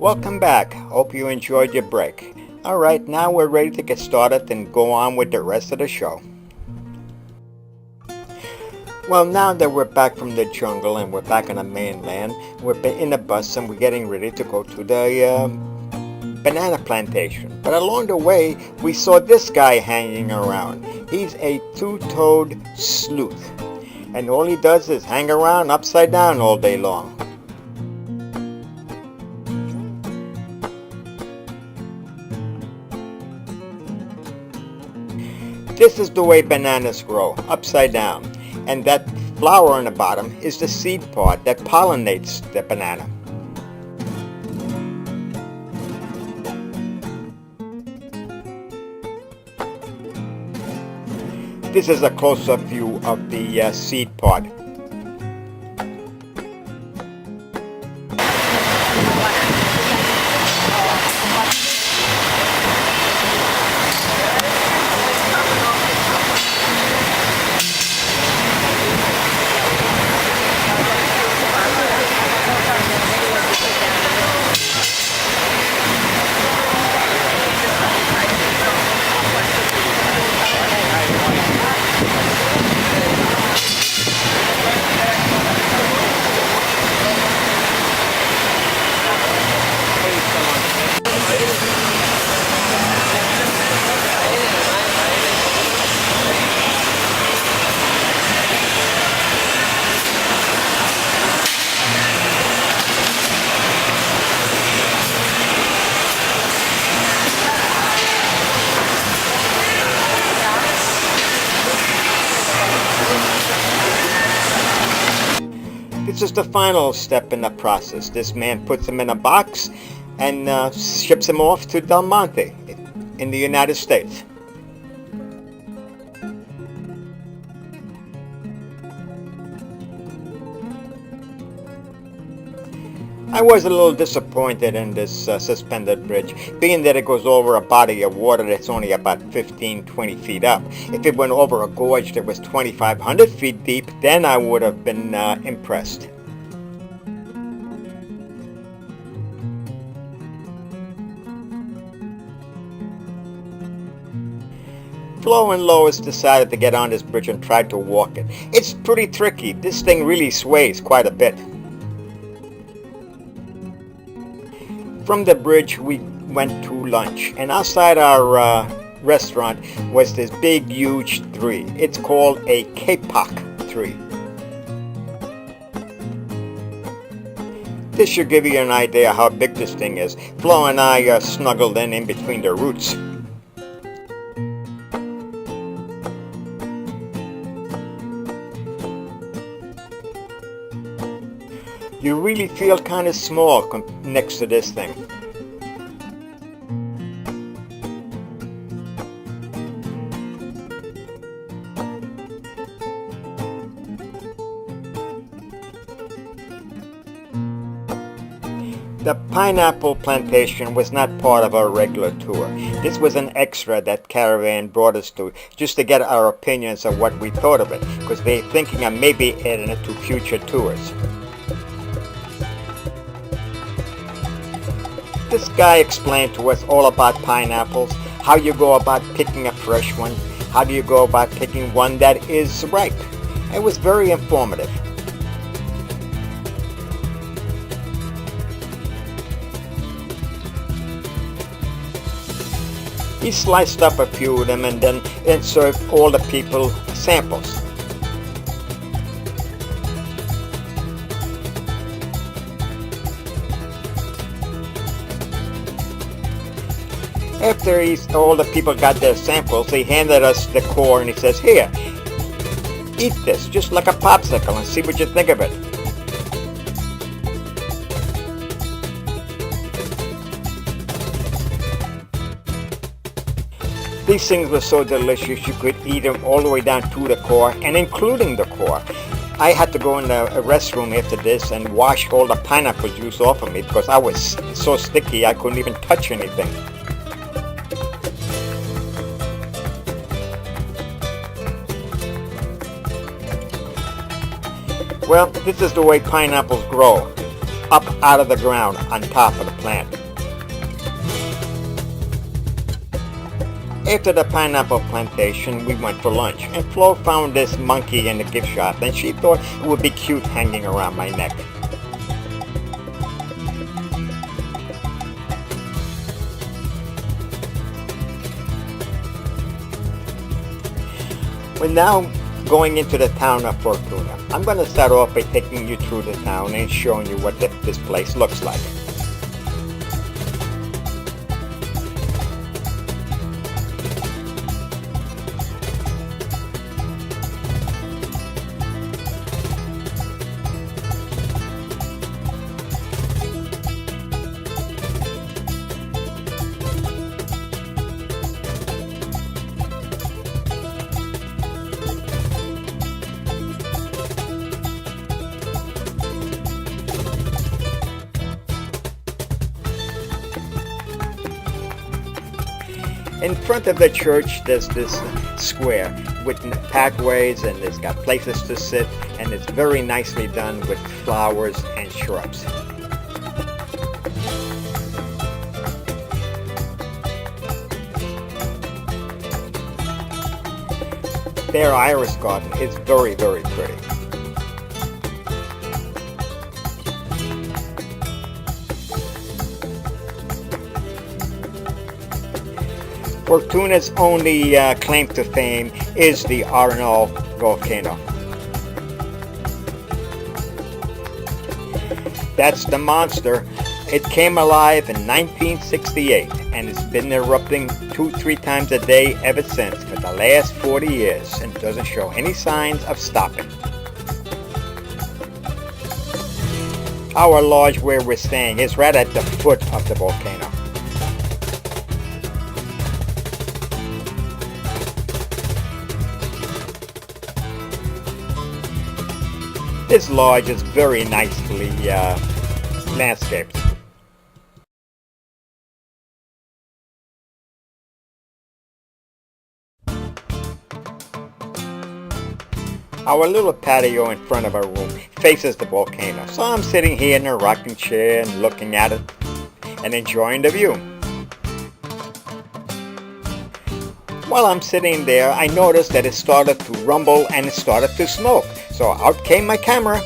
Welcome back. Hope you enjoyed your break. Alright, now we're ready to get started and go on with the rest of the show. Well, now that we're back from the jungle and we're back on the mainland, we're in the bus and we're getting ready to go to the banana plantation. But along the way, we saw this guy hanging around. He's a two-toed sleuth. And all he does is hang around upside down all day long. This is the way bananas grow, upside down. And that flower on the bottom is the seed pod that pollinates the banana. This is a close-up view of the seed pod. This is the final step in the process. This man puts them in a box and ships them off to Del Monte in the United States. I was a little disappointed in this suspended bridge, being that it goes over a body of water that's only about 15-20 feet up. If it went over a gorge that was 2,500 feet deep, then I would have been impressed. Flo and Lois decided to get on this bridge and try to walk it. It's pretty tricky. This thing really sways quite a bit. From the bridge, we went to lunch, and outside our restaurant was this big, huge tree. It's called a kapok tree. This should give you an idea how big this thing is. Flo and I snuggled in between the roots. You really feel kind of small next to this thing. The pineapple plantation was not part of our regular tour. This was an extra that Caravan brought us to, just to get our opinions of what we thought of it, because they're thinking of maybe adding it to future tours. This guy explained to us all about pineapples, how you go about picking a fresh one, how do you go about picking one that is ripe. It was very informative. He sliced up a few of them and then served all the people samples. After all the people got their samples, he handed us the core and he says, "Here, eat this just like a popsicle and see what you think of it." These things were so delicious you could eat them all the way down to the core and including the core. I had to go in the restroom after this and wash all the pineapple juice off of me because I was so sticky I couldn't even touch anything. Well, this is the way pineapples grow. up out of the ground on top of the plant. After the pineapple plantation, we went for lunch, and Flo found this monkey in the gift shop, and she thought it would be cute hanging around my neck. We're now going into the town of Fortuna. I'm going to start off by taking you through the town and showing you what this place looks like. In front of the church, there's this square with pathways, and it's got places to sit, and it's very nicely done with flowers and shrubs. Their iris garden is very, very pretty. Fortuna's only claim to fame is the Arenal volcano. That's the monster. It came alive in 1968, and it's been erupting 2-3 times a day ever since for the last 40 years, and doesn't show any signs of stopping. Our lodge where we're staying is right at the foot of the volcano. This lodge is very nicely landscaped. Our little patio in front of our room faces the volcano, so I'm sitting here in a rocking chair and looking at it and enjoying the view. While I'm sitting there, I noticed that it started to rumble and it started to smoke. So out came my camera.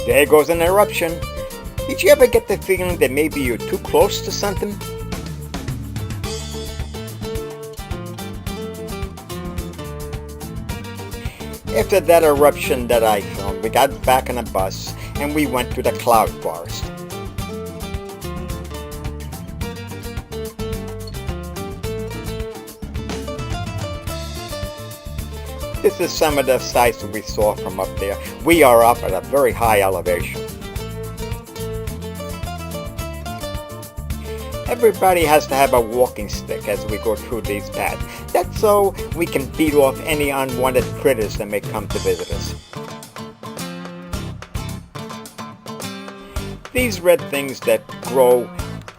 There goes an eruption. Did you ever get the feeling that maybe you're too close to something? After that eruption that I filmed, we got back on a bus and we went to the cloud forest. This is some of the sights that we saw from up there. We are up at a very high elevation. Everybody has to have a walking stick as we go through these paths. That's so we can beat off any unwanted critters that may come to visit us. These red things that grow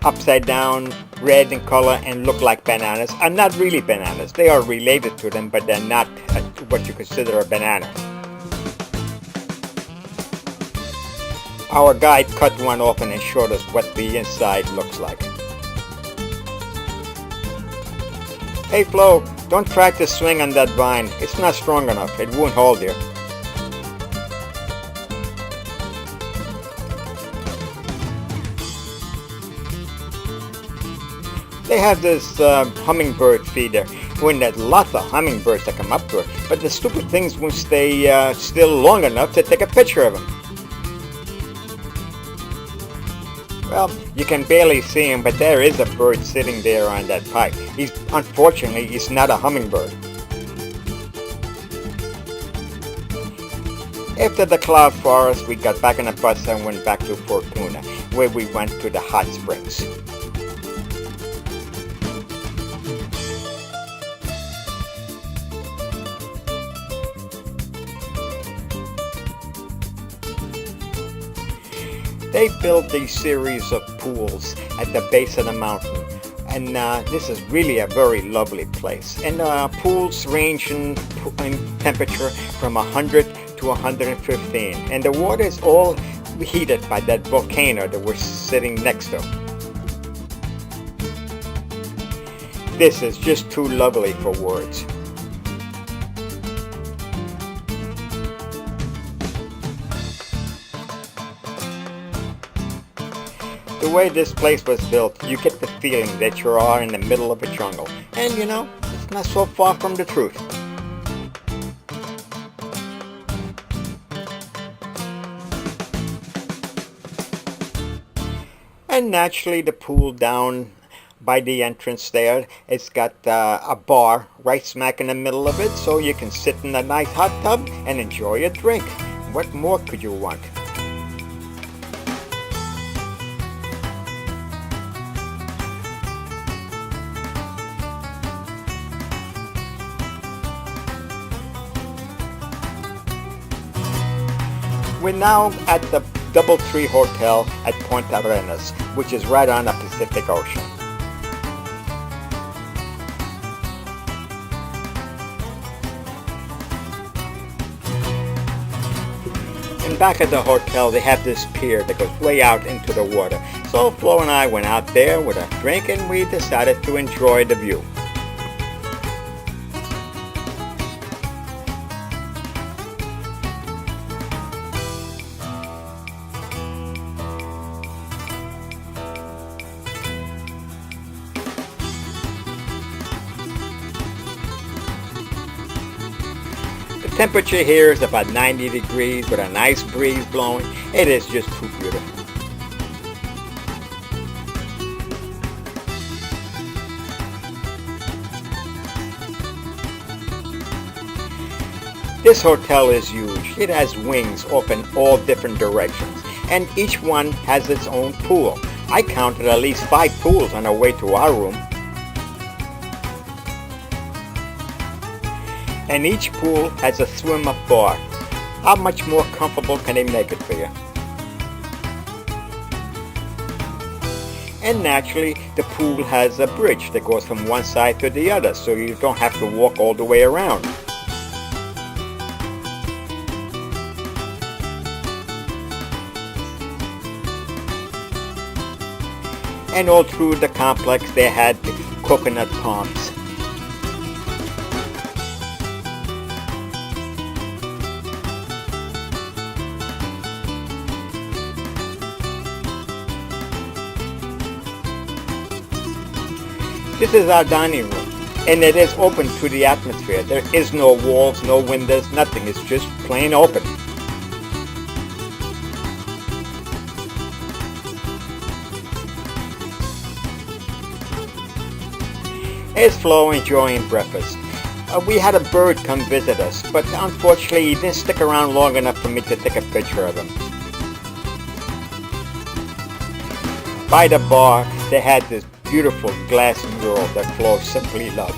upside down, red in color, and look like bananas are not really bananas. They are related to them, but they're not what you consider a banana. Our guide cut one open and showed us what the inside looks like. Hey Flo, don't try to swing on that vine. It's not strong enough. It won't hold you. They have this hummingbird feeder when there's lots of hummingbirds that come up to it, but the stupid things won't stay still long enough to take a picture of them. Well, you can barely see him, but there is a bird sitting there on that pipe. Unfortunately, he's not a hummingbird. After the cloud forest, we got back on a bus and went back to Fortuna, where we went to the hot springs. They built a series of pools at the base of the mountain, And this is really a very lovely place. And pools range in temperature from 100 to 115. And the water is all heated by that volcano that we're sitting next to. This is just too lovely for words. The way this place was built, you get the feeling that you are in the middle of a jungle. And you know, it's not so far from the truth. And naturally, the pool down by the entrance there, it's got a bar right smack in the middle of it, so you can sit in a nice hot tub and enjoy a drink. What more could you want? We're now at the DoubleTree Hotel at Punta Arenas, which is right on the Pacific Ocean. And back at the hotel, they have this pier that goes way out into the water. So Flo and I went out there with a drink and we decided to enjoy the view. The temperature here is about 90 degrees with a nice breeze blowing. It is just too beautiful. This hotel is huge. It has wings open all different directions, and each one has its own pool. I counted at least 5 pools on our way to our room. And each pool has a swim-up bar. How much more comfortable can they make it for you? And naturally, the pool has a bridge that goes from one side to the other, so you don't have to walk all the way around. And all through the complex, they had the coconut palms. This is our dining room, and it is open to the atmosphere. There is no walls, no windows, nothing. It's just plain open. Here's Flo enjoying breakfast. We had a bird come visit us, but unfortunately he didn't stick around long enough for me to take a picture of him. By the bar, they had this beautiful glass mural that Flo simply loved.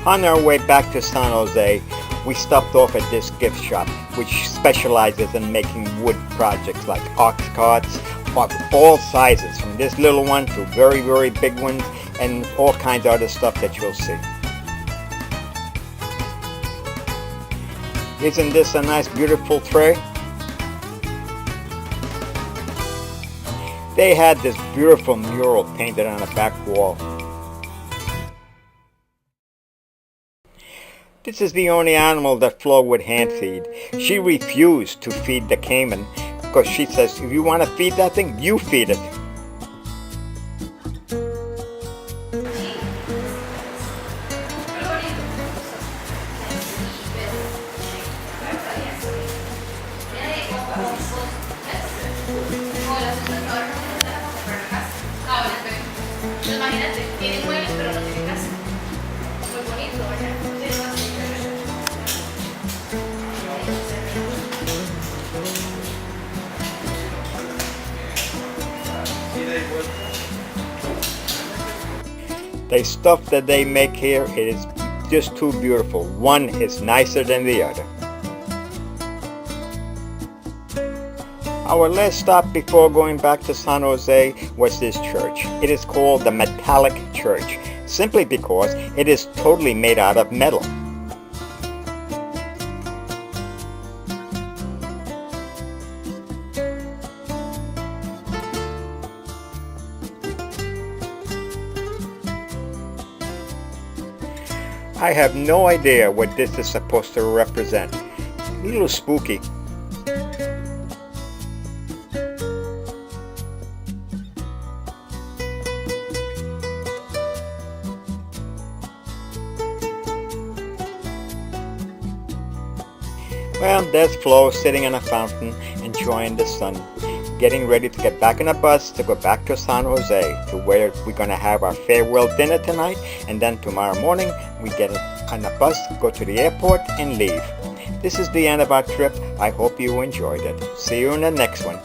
On our way back to San Jose, we stopped off at this gift shop, which specializes in making wood projects like ox carts of all sizes, from this little one to very, very big ones, and all kinds of other stuff that you'll see. Isn't this a nice, beautiful tray? They had this beautiful mural painted on the back wall. This is the only animal that Flo would hand feed. She refused to feed the caiman because she says, if you want to feed that thing, you feed it. The stuff that they make here, it is just too beautiful. One is nicer than the other. Our last stop before going back to San Jose was this church. It is called the Metallic Church, simply because it is totally made out of metal. I have no idea what this is supposed to represent. A little spooky. Well, there's Flo sitting in a fountain, enjoying the sun, getting ready to get back in a bus to go back to San Jose, to where we're going to have our farewell dinner tonight, and then tomorrow morning we get on a bus, go to the airport, and leave. This is the end of our trip. I hope you enjoyed it. See you in the next one.